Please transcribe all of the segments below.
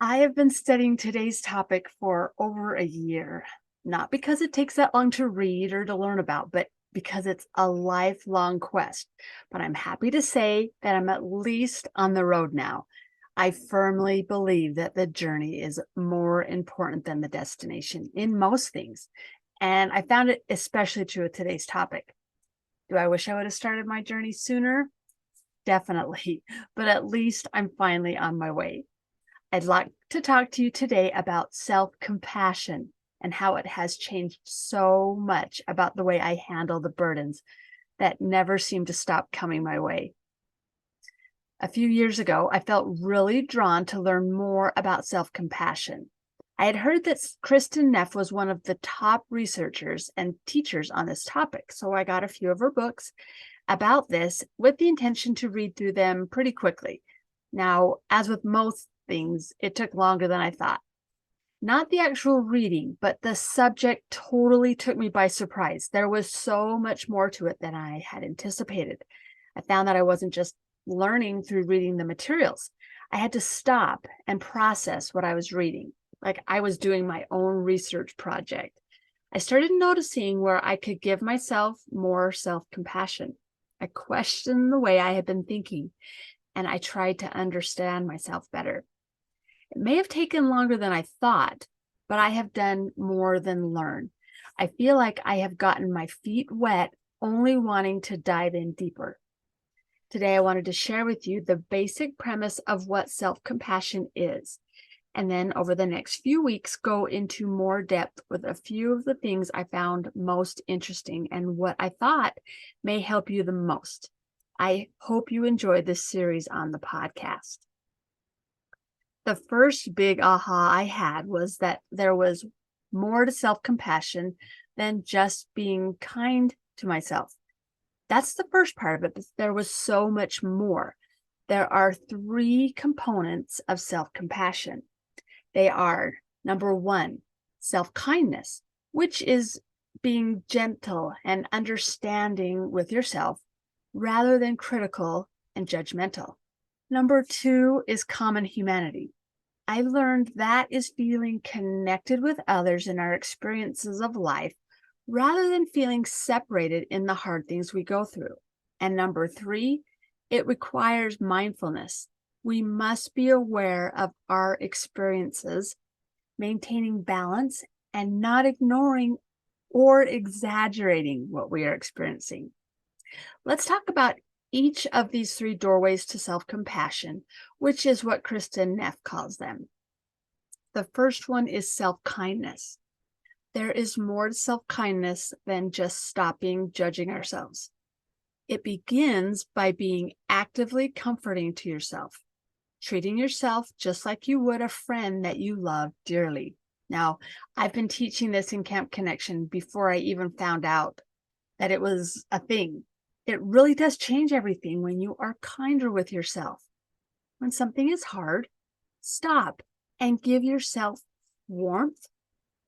I have been studying today's topic for over a year, not because it takes that long to read or to learn about, but because it's a lifelong quest. But I'm happy to say that I'm at least on the road now. I firmly believe that the journey is more important than the destination in most things. And I found it especially true with today's topic. Do I wish I would have started my journey sooner? Definitely. But at least I'm finally on my way. I'd like to talk to you today about self-compassion and how it has changed so much about the way I handle the burdens that never seem to stop coming my way. A few years ago, I felt really drawn to learn more about self-compassion. I had heard that Kristin Neff was one of the top researchers and teachers on this topic, so I got a few of her books about this with the intention to read through them pretty quickly. Now, as with most things, it took longer than I thought. Not the actual reading, but the subject totally took me by surprise. There was so much more to it than I had anticipated. I found that I wasn't just learning through reading the materials. I had to stop and process what I was reading, like I was doing my own research project. I started noticing where I could give myself more self-compassion. I questioned the way I had been thinking, and I tried to understand myself better. It may have taken longer than I thought, but I have done more than learn. I feel like I have gotten my feet wet, only wanting to dive in deeper. Today, I wanted to share with you the basic premise of what self-compassion is, and then over the next few weeks, go into more depth with a few of the things I found most interesting and what I thought may help you the most. I hope you enjoyed this series on the podcast. The first big aha I had was that there was more to self-compassion than just being kind to myself. That's the first part of it, but there was so much more. There are three components of self-compassion. They are, number one, self-kindness, which is being gentle and understanding with yourself rather than critical and judgmental. Number two is common humanity. I learned that is feeling connected with others in our experiences of life rather than feeling separated in the hard things we go through. And number three, it requires mindfulness. We must be aware of our experiences, maintaining balance and not ignoring or exaggerating what we are experiencing. Let's talk about each of these three doorways to self-compassion, which is what Kristin Neff calls them. The first one is self-kindness. There is more to self-kindness than just stopping judging ourselves. It begins by being actively comforting to yourself, treating yourself just like you would a friend that you love dearly. Now, I've been teaching this in Camp Connection before I even found out that it was a thing. It really does change everything when you are kinder with yourself. When something is hard, stop and give yourself warmth,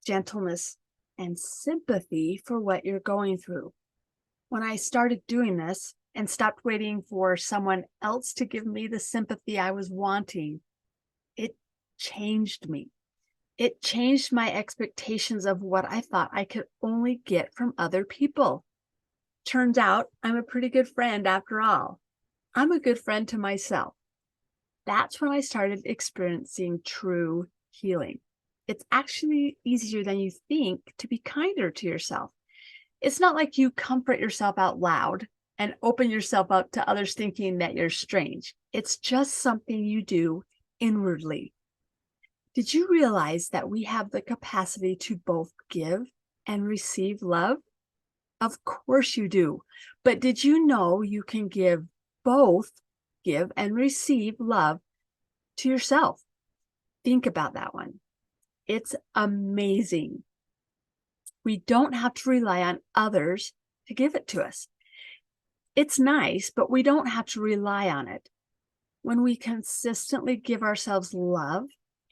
gentleness, and sympathy for what you're going through. When I started doing this and stopped waiting for someone else to give me the sympathy I was wanting, it changed me. It changed my expectations of what I thought I could only get from other people. Turns out I'm a pretty good friend after all. I'm a good friend to myself. That's when I started experiencing true healing. It's actually easier than you think to be kinder to yourself. It's not like you comfort yourself out loud and open yourself up to others thinking that you're strange. It's just something you do inwardly. Did you realize that we have the capacity to both give and receive love? Of course you do. But did you know you can give and receive love to yourself? Think about that one. It's amazing. We don't have to rely on others to give it to us. It's nice, but we don't have to rely on it. When we consistently give ourselves love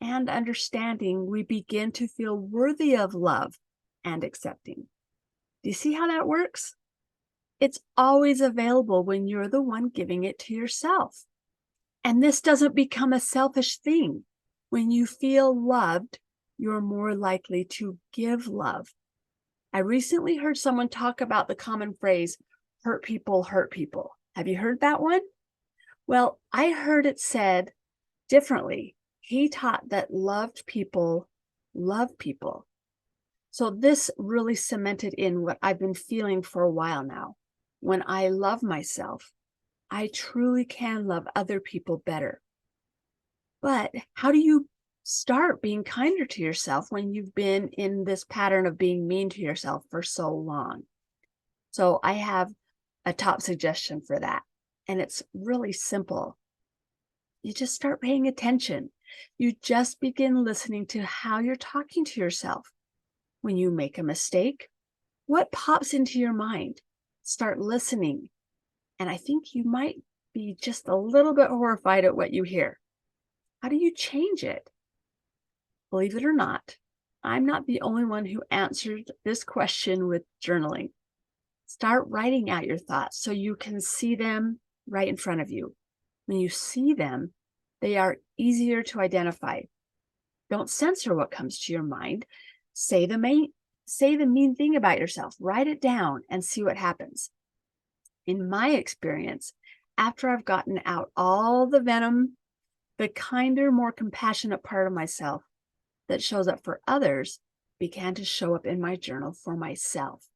and understanding, we begin to feel worthy of love and accepting. Do you see how that works? It's always available when you're the one giving it to yourself. And this doesn't become a selfish thing. When you feel loved, you're more likely to give love. I recently heard someone talk about the common phrase, hurt people hurt people. Have you heard that one? Well, I heard it said differently. He taught that loved people love people. So this really cemented in what I've been feeling for a while now. When I love myself, I truly can love other people better. But how do you start being kinder to yourself when you've been in this pattern of being mean to yourself for so long? So I have a top suggestion for that. And it's really simple. You just start paying attention. You just begin listening to how you're talking to yourself. When you make a mistake, what pops into your mind? Start listening. And I think you might be just a little bit horrified at what you hear. How do you change it? Believe it or not, I'm not the only one who answered this question with journaling. Start writing out your thoughts so you can see them right in front of you. When you see them, they are easier to identify. Don't censor what comes to your mind. Say the mean thing about yourself. Write it down and see what happens. In my experience, after I've gotten out all the venom, the kinder, more compassionate part of myself that shows up for others began to show up in my journal for myself.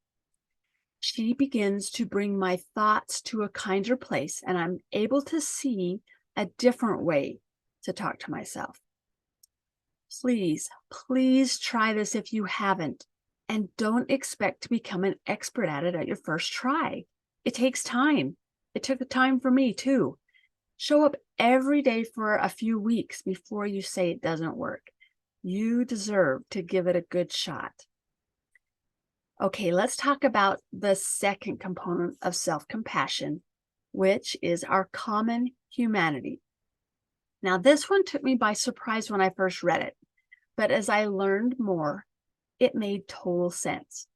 She begins to bring my thoughts to a kinder place, and I'm able to see a different way to talk to myself. Please, please try this if you haven't, and don't expect to become an expert at it at your first try. It takes time. It took the time for me too. Show up every day for a few weeks before you say it doesn't work. You deserve to give it a good shot. Okay, let's talk about the second component of self-compassion, which is our common humanity. Now, this one took me by surprise when I first read it, but as I learned more, it made total sense.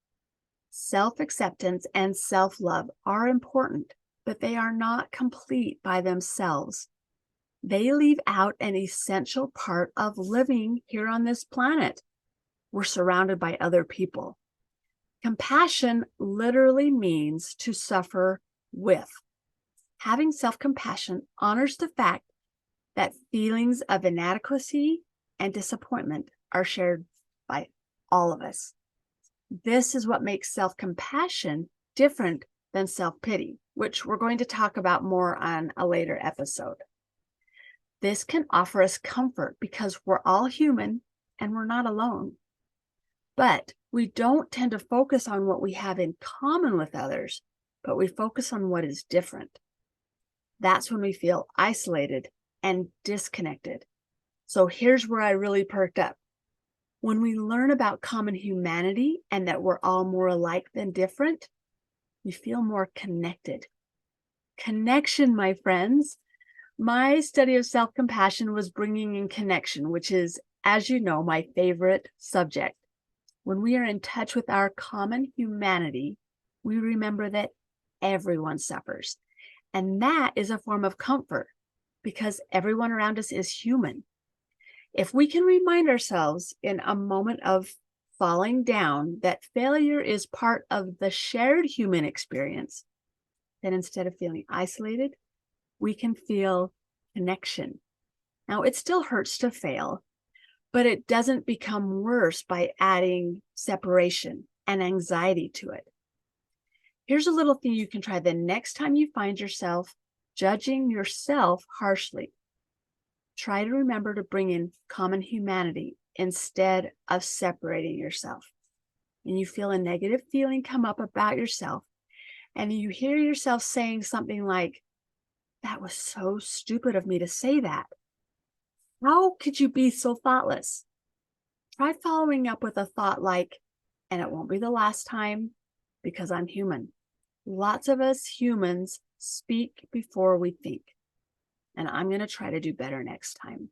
Self-acceptance and self-love are important, but they are not complete by themselves. They leave out an essential part of living here on this planet. We're surrounded by other people. Compassion literally means to suffer with. Having self-compassion honors the fact that feelings of inadequacy and disappointment are shared by all of us. This is what makes self-compassion different than self-pity, which we're going to talk about more on a later episode. This can offer us comfort because we're all human and we're not alone. But we don't tend to focus on what we have in common with others, but we focus on what is different. That's when we feel isolated and disconnected. So here's where I really perked up. When we learn about common humanity and that we're all more alike than different, we feel more connected. Connection, my friends. My study of self-compassion was bringing in connection, which is, as you know, my favorite subject. When we are in touch with our common humanity, we remember that everyone suffers. And that is a form of comfort because everyone around us is human. If we can remind ourselves in a moment of falling down that failure is part of the shared human experience, then instead of feeling isolated, we can feel connection. Now, it still hurts to fail, but it doesn't become worse by adding separation and anxiety to it. Here's a little thing you can try the next time you find yourself judging yourself harshly. Try to remember to bring in common humanity instead of separating yourself. And you feel a negative feeling come up about yourself, and you hear yourself saying something like, "That was so stupid of me to say that. How could you be so thoughtless?" Try following up with a thought like, "And it won't be the last time because I'm human." Lots of us humans speak before we think, and I'm going to try to do better next time.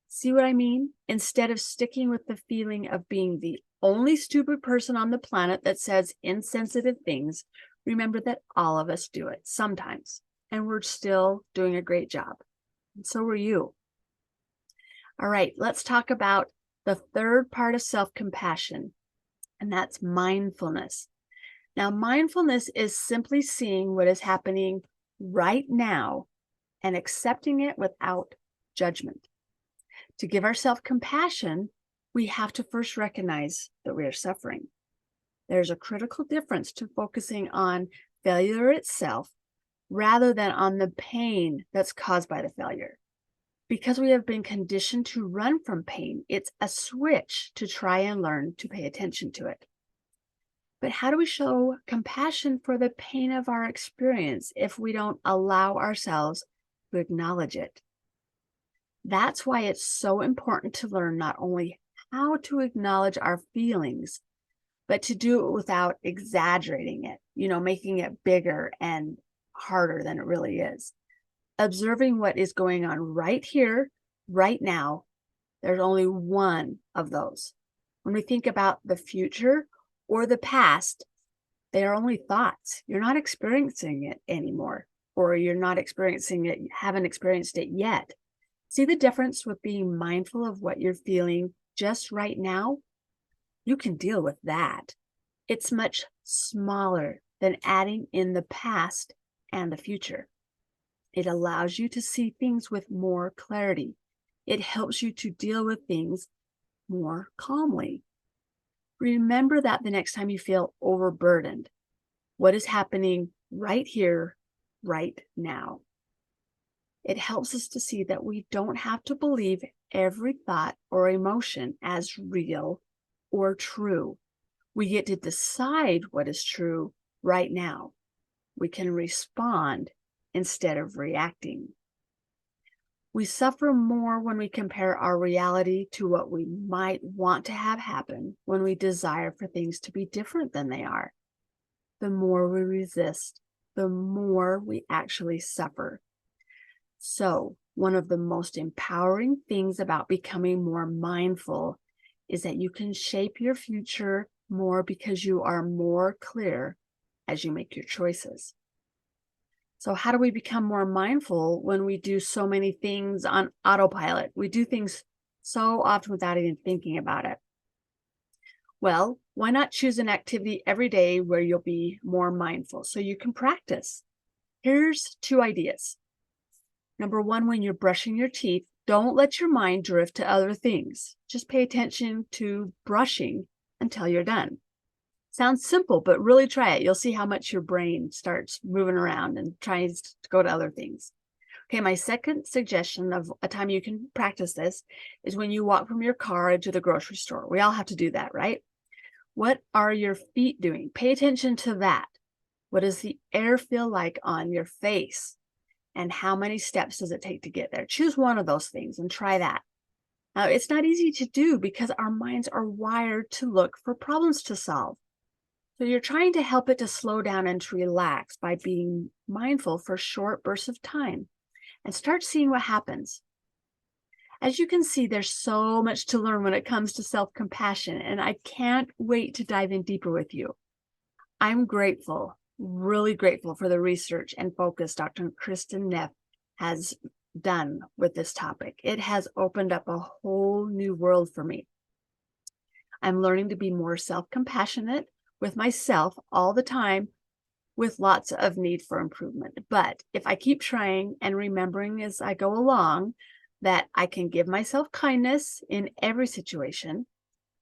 See what I mean? Instead of sticking with the feeling of being the only stupid person on the planet that says insensitive things, remember that all of us do it sometimes, and we're still doing a great job. And so are you. All right, let's talk about the third part of self-compassion, and that's mindfulness. Now, mindfulness is simply seeing what is happening right now and accepting it without judgment. To give ourselves compassion, we have to first recognize that we are suffering. There's a critical difference to focusing on failure itself rather than on the pain that's caused by the failure. Because we have been conditioned to run from pain, it's a switch to try and learn to pay attention to it. But how do we show compassion for the pain of our experience if we don't allow ourselves to acknowledge it? That's why it's so important to learn not only how to acknowledge our feelings, but to do it without exaggerating it, making it bigger and harder than it really is. Observing what is going on right here, right now, there's only one of those. When we think about the future or the past, they are only thoughts. You're not experiencing it anymore, or you're not experiencing it, haven't experienced it yet. See the difference with being mindful of what you're feeling just right now? You can deal with that. It's much smaller than adding in the past and the future. It allows you to see things with more clarity. It helps you to deal with things more calmly. Remember that the next time you feel overburdened, what is happening right here, right now. It helps us to see that we don't have to believe every thought or emotion as real or true. We get to decide what is true right now. We can respond instead of reacting. We suffer more when we compare our reality to what we might want to have happen when we desire for things to be different than they are. The more we resist, the more we actually suffer. So, one of the most empowering things about becoming more mindful is that you can shape your future more because you are more clear as you make your choices. So how do we become more mindful when we do so many things on autopilot? We do things so often without even thinking about it. Well, why not choose an activity every day where you'll be more mindful so you can practice? Here's 2 ideas. Number 1, when you're brushing your teeth, don't let your mind drift to other things. Just pay attention to brushing until you're done. Sounds simple, but really try it. You'll see how much your brain starts moving around and tries to go to other things. Okay, my second suggestion of a time you can practice this is when you walk from your car into the grocery store. We all have to do that, right? What are your feet doing? Pay attention to that. What does the air feel like on your face? And how many steps does it take to get there? Choose one of those things and try that. Now, it's not easy to do because our minds are wired to look for problems to solve. So you're trying to help it to slow down and to relax by being mindful for short bursts of time and start seeing what happens. As you can see, there's so much to learn when it comes to self-compassion, and I can't wait to dive in deeper with you. I'm grateful, really grateful for the research and focus Dr. Kristin Neff has done with this topic. It has opened up a whole new world for me. I'm learning to be more self-compassionate with myself all the time, with lots of need for improvement. But if I keep trying and remembering as I go along that I can give myself kindness in every situation,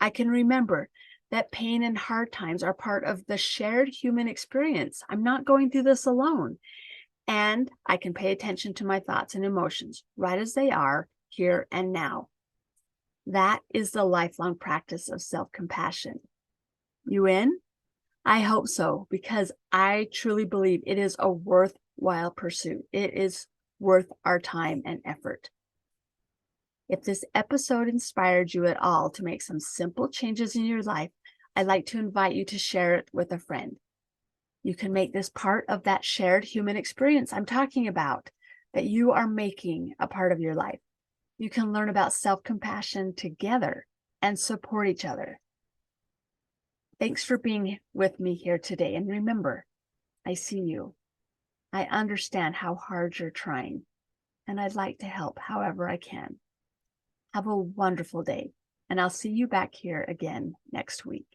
I can remember that pain and hard times are part of the shared human experience. I'm not going through this alone. And I can pay attention to my thoughts and emotions right as they are here and now. That is the lifelong practice of self-compassion. You in? I hope so, because I truly believe it is a worthwhile pursuit. It is worth our time and effort. If this episode inspired you at all to make some simple changes in your life, I'd like to invite you to share it with a friend. You can make this part of that shared human experience I'm talking about, that you are making a part of your life. You can learn about self-compassion together and support each other. Thanks for being with me here today. And remember, I see you. I understand how hard you're trying, and I'd like to help however I can. Have a wonderful day, and I'll see you back here again next week.